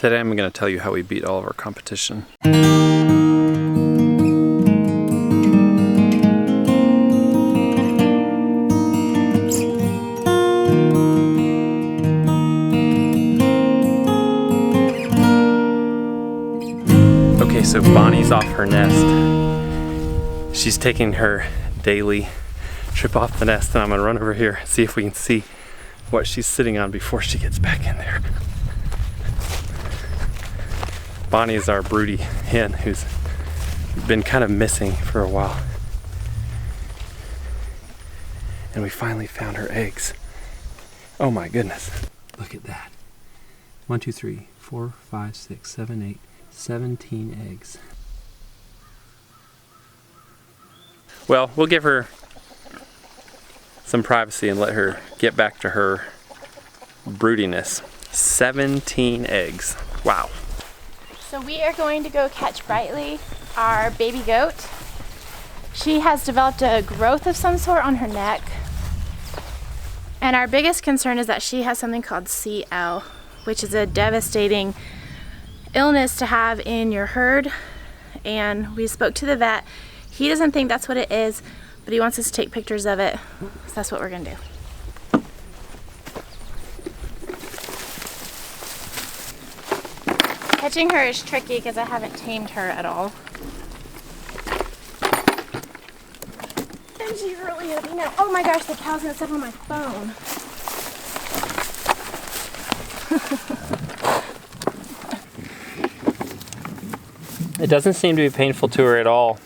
Today I'm going to tell you how we beat all of our competition. Okay, so Bonnie's off her nest. She's taking her daily trip off the nest, and I'm gonna run over here, see if we can see what she's sitting on before she gets back in there. Bonnie is our broody hen who's been kind of missing for a while. And we finally found her eggs. Oh my goodness. Look at that. 1, 2, 3, 4, 5, 6, 7, 8, 17 eggs. Well, we'll give her some privacy and let her get back to her broodiness. 17 eggs. Wow. So we are going to go catch Brightly, our baby goat. She has developed a growth of some sort on her neck. And our biggest concern is that she has something called CL, which is a devastating illness to have in your herd. And we spoke to the vet. He doesn't think that's what it is, but he wants us to take pictures of it. So that's what we're gonna do. Catching her is tricky because I haven't tamed her at all. And she's really heavy now. Oh my gosh, the cow's gonna step on my phone. It doesn't seem to be painful to her at all.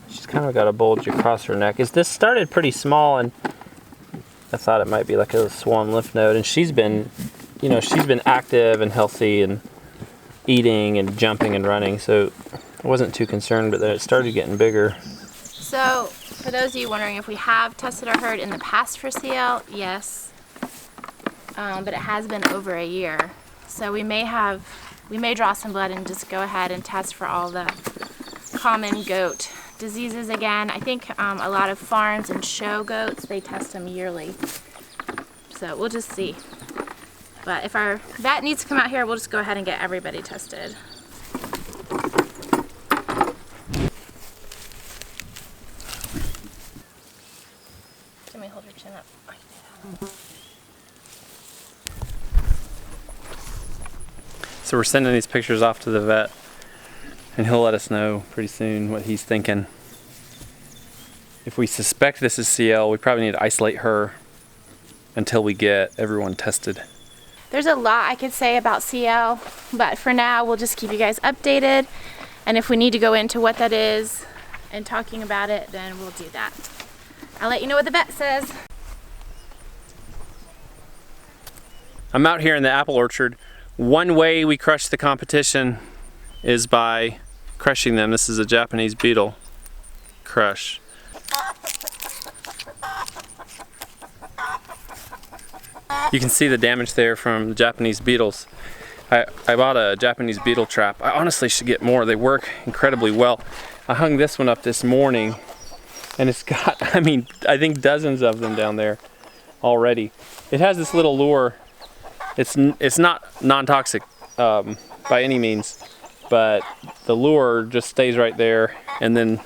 She's kind of got a bulge across her neck. This started pretty small, and I thought it might be like a swollen lymph node, and she's been active and healthy and eating and jumping and running, so I wasn't too concerned, but then it started getting bigger. So, for those of you wondering if we have tested our herd in the past for CL, yes, but it has been over a year. So we may draw some blood and just go ahead and test for all the common goat diseases again. I think a lot of farms and show goats, they test them yearly. So we'll just see. But if our vet needs to come out here, we'll just go ahead and get everybody tested. Can we hold your chin up? So we're sending these pictures off to the vet, and he'll let us know pretty soon what he's thinking. If we suspect this is CL, we probably need to isolate her until we get everyone tested. There's a lot I could say about CL, but for now we'll just keep you guys updated, and if we need to go into what that is and talking about it, then we'll do that. I'll let you know what the vet says. I'm out here in the apple orchard. One way we crush the competition is by crushing them. This is a Japanese beetle crush. You can see the damage there from the Japanese beetles. I bought a Japanese beetle trap. I honestly should get more. They work incredibly well. I hung this one up this morning, and it's got, I think dozens of them down there already. It has this little lure. It's not non-toxic by any means, but the lure just stays right there, and then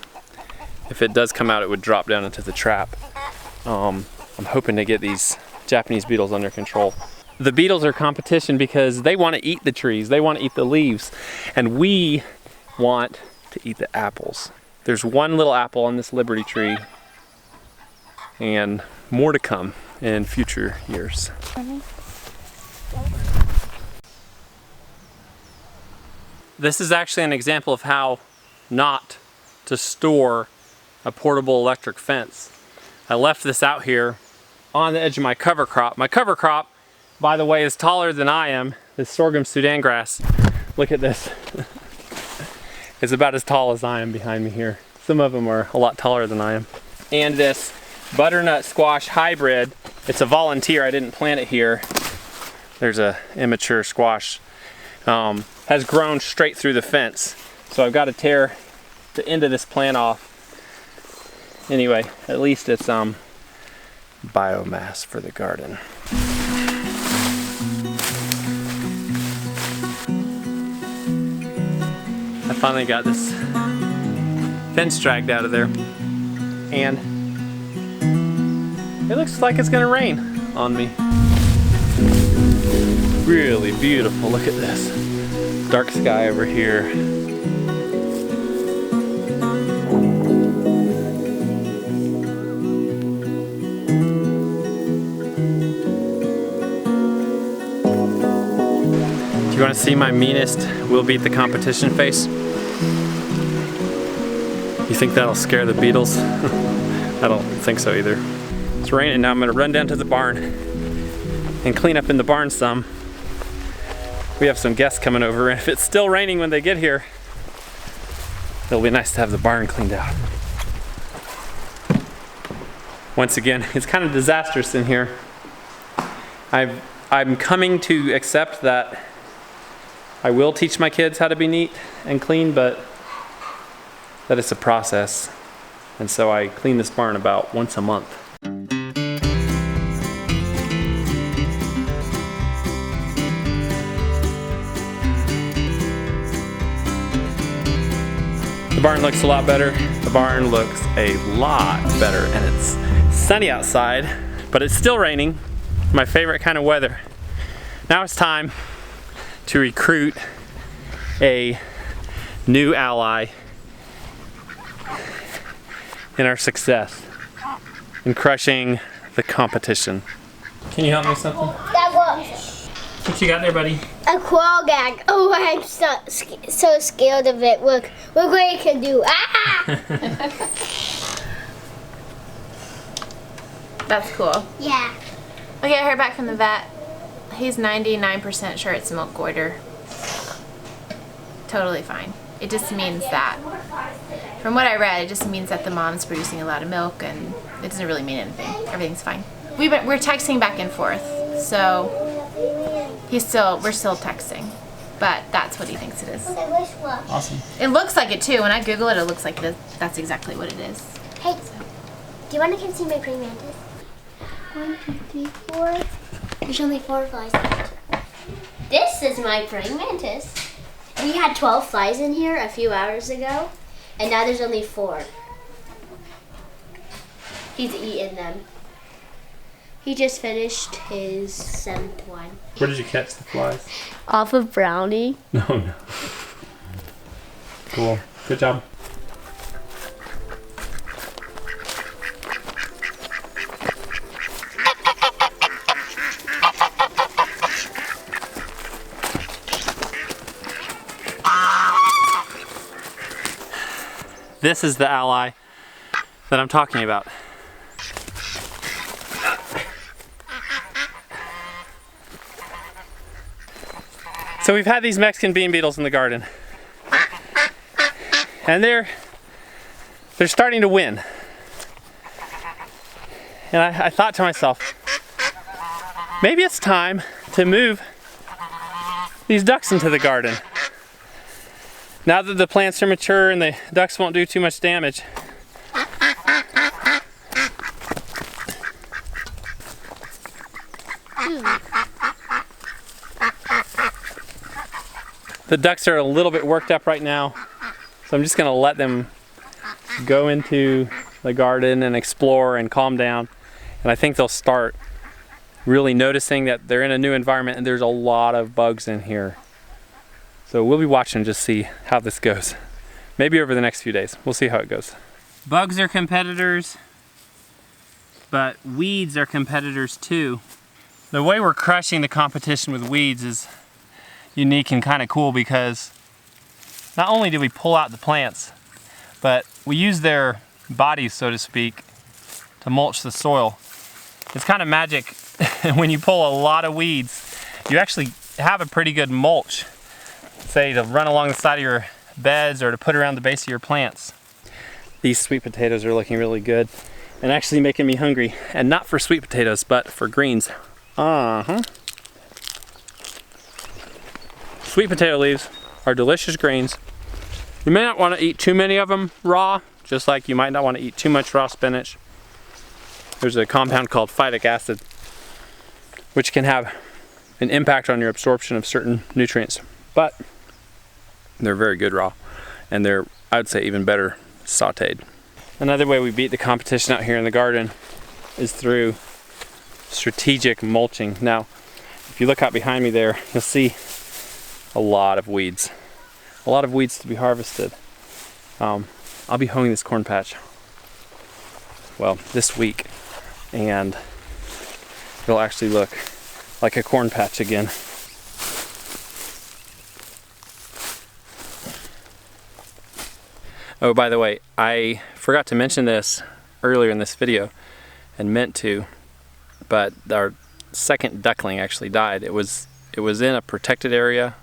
if it does come out, it would drop down into the trap. I'm hoping to get these Japanese beetles under control. The beetles are competition because they want to eat the trees, they want to eat the leaves, and we want to eat the apples. There's one little apple on this Liberty tree, and more to come in future years. This is actually an example of how not to store a portable electric fence. I left this out here on the edge of my cover crop. My cover crop, by the way, is taller than I am. This sorghum Sudan grass. Look at this. It's about as tall as I am behind me here. Some of them are a lot taller than I am. And this butternut squash hybrid, it's a volunteer, I didn't plant it here. There's a immature squash. Has grown straight through the fence. So I've got to tear the end of this plant off. Anyway, at least it's biomass for the garden. I finally got this fence dragged out of there, and it looks like it's gonna rain on me. Really beautiful, look at this. Dark sky over here. Do you want to see my meanest we'll beat the competition face? You think that'll scare the Beetles? I don't think so either. It's raining now. I'm gonna run down to the barn and clean up in the barn some. We have some guests coming over, and if it's still raining when they get here, it'll be nice to have the barn cleaned out. Once again, it's kind of disastrous in here. I'm coming to accept that I will teach my kids how to be neat and clean, but that it's a process. And so I clean this barn about once a month. The barn looks a lot better. The barn looks a lot better, and it's sunny outside, but it's still raining. My favorite kind of weather. Now it's time to recruit a new ally in our success in crushing the competition. Can you help me with something? That was What you got there, buddy? a crawl gag. Oh, I'm so scared of it. Look what it can do. Ah! That's cool. Yeah. We get her back from the vet. He's 99% sure it's milk goiter. Totally fine. It just means that, from what I read, it just means that the mom's producing a lot of milk, and it doesn't really mean anything. Everything's fine. We're texting back and forth, so we're still texting, but that's what he thinks it is. Awesome. It looks like it too. When I Google it, it looks like that's exactly what it is. Hey, do you want to come see my praying mantis? 1, 2, 3, 4. There's only 4 flies left. This is my praying mantis. We had 12 flies in here a few hours ago, and now there's only 4. He's eaten them. He just finished his 7th one. Where did you catch the flies? Off of Brownie. No. Cool. Good job. This is the ally that I'm talking about. So we've had these Mexican bean beetles in the garden, and they're starting to win. And I thought to myself, maybe it's time to move these ducks into the garden. Now that the plants are mature and the ducks won't do too much damage. The ducks are a little bit worked up right now, so I'm just gonna let them go into the garden and explore and calm down. And I think they'll start really noticing that they're in a new environment and there's a lot of bugs in here. So we'll be watching to see how this goes. Maybe over the next few days. We'll see how it goes. Bugs are competitors, but weeds are competitors too. The way we're crushing the competition with weeds is unique and kind of cool, because not only do we pull out the plants, but we use their bodies, so to speak, to mulch the soil. It's kind of magic. When you pull a lot of weeds, you actually have a pretty good mulch, say to run along the side of your beds or to put around the base of your plants. These sweet potatoes are looking really good and actually making me hungry, and not for sweet potatoes but for greens. Sweet potato leaves are delicious greens. You may not want to eat too many of them raw, just like you might not want to eat too much raw spinach. There's a compound called phytic acid, which can have an impact on your absorption of certain nutrients, but they're very good raw. and they're, I would say, even better sauteed. Another way we beat the competition out here in the garden is through strategic mulching. Now, if you look out behind me there, you'll see a lot of weeds. A lot of weeds to be harvested. I'll be hoeing this corn patch, well, this week, and it'll actually look like a corn patch again. Oh, by the way, I forgot to mention this earlier in this video, and meant to, but our second duckling actually died. It was in a protected area,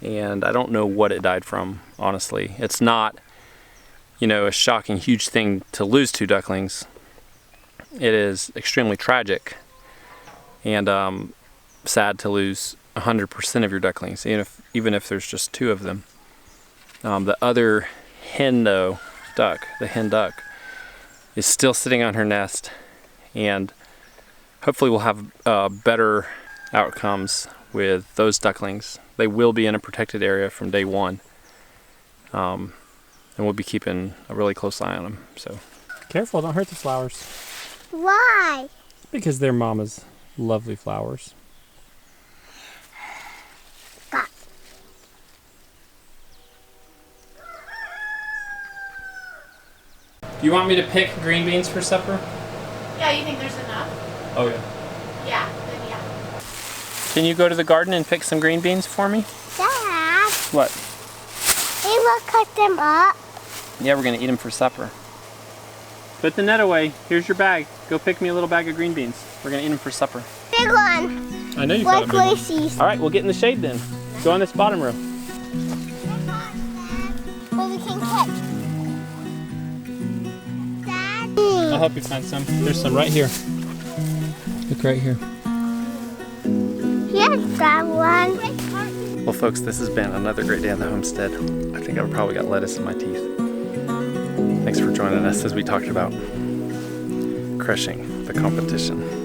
and I don't know what it died from, honestly. It's not, you know, a shocking, huge thing to lose 2 ducklings. It is extremely tragic, and sad to lose 100% of your ducklings, even if there's just 2 of them. The other hen, though, the hen duck, is still sitting on her nest, and hopefully we'll have better outcomes with those ducklings. They will be in a protected area from day 1, and we'll be keeping a really close eye on them. So careful, don't hurt the flowers. Why? Because they're Mama's lovely flowers. Do you want me to pick green beans for supper? Yeah, you think there's enough? Oh yeah. Yeah, then yeah. Can you go to the garden and pick some green beans for me? Dad, What? we will cut them up. Yeah, we're gonna eat them for supper. Put the net away. Here's your bag. Go pick me a little bag of green beans. We're gonna eat them for supper. Big one. I know you Like got a big one. Lucy's. All right, we'll get in the shade then. Go in this bottom row. Where we can catch. Dad. I'll help you find some. There's some right here. Look right here. Here's that one. Well, folks, this has been another great day on the homestead. I think I've probably got lettuce in my teeth. Thanks for joining us as we talked about crushing the competition.